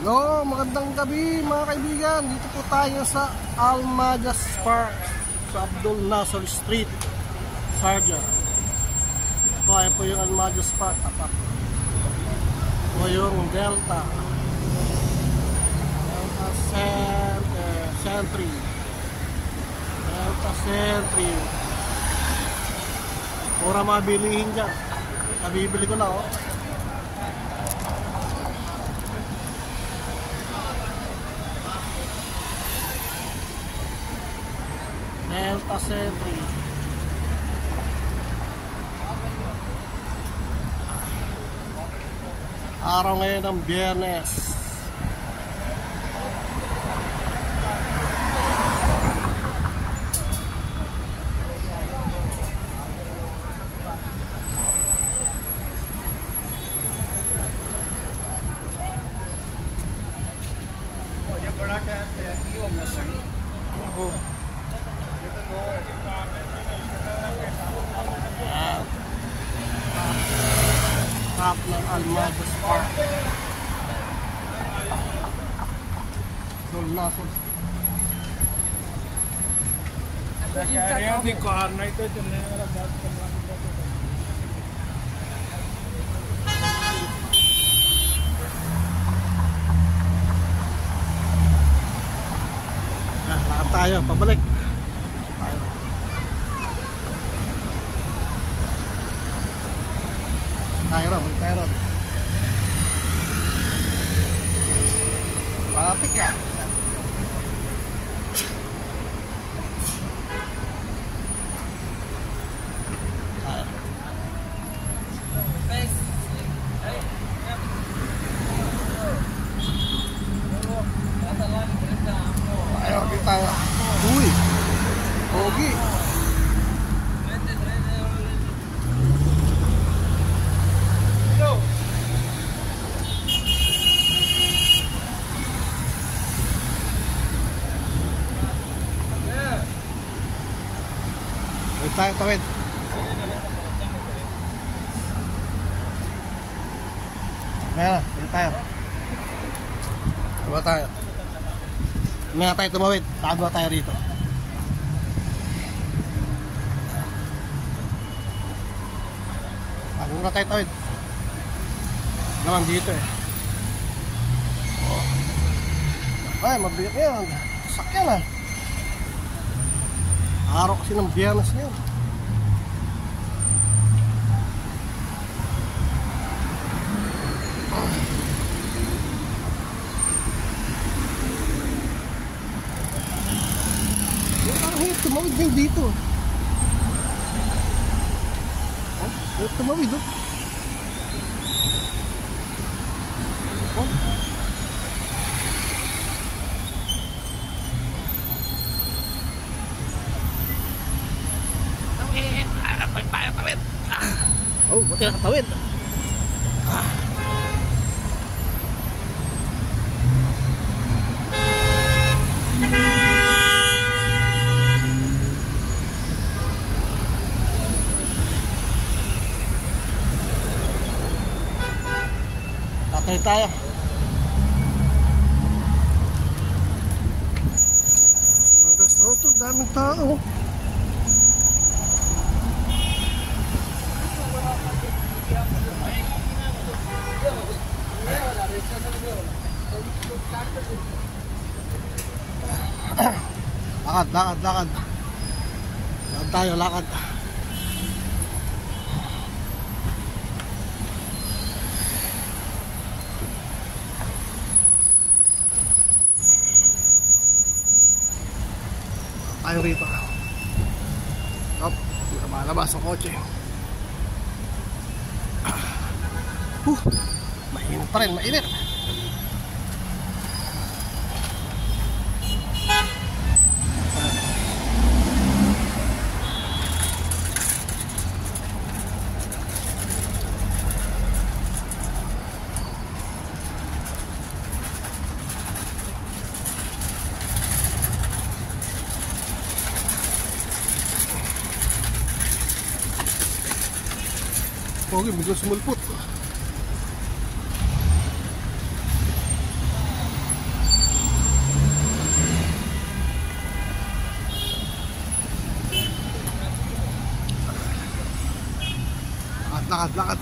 Hello, magandang gabi mga kaibigan. Dito po tayo sa Almajas Park sa Abdul Nasser Street, Sharjah. Ito ay po yung Almajas Park. Ito yung Delta Sentry. Delta Sentry. Mura mabilihin dyan. Nabibili ko na oh. Delta Sentry. Araw ngayon ng Biyernes. Top ng Almajas Park. Dolnasos. Kaya di car na ito चलने वाला बात करना Lakad tayo, pabalik. Tayo ron. Malapit ya. Ayo kita. Uy. Ogi. Tayo tawid. Maya, dito tayo. Tawa tayo. Maya tayo tumawid. Tago tayo rito. Tago na tayo tawid. Naman dito eh. Ay, mabiyak yan. Sakyan ah. Araw kasi ng Biyernes ngayon. Parang hirap tumawid din dito. Hirap tumawid oh. Oh, buti nakatawid. Tatay tayo. Ang restaurant to, daming tao. Lakad. Lakad tayo, lakad. Tayo rito. Hindi ka malabas ang kotse. Mainit pa rin, mainit. Pogi, bigla sumulpot. Lakad.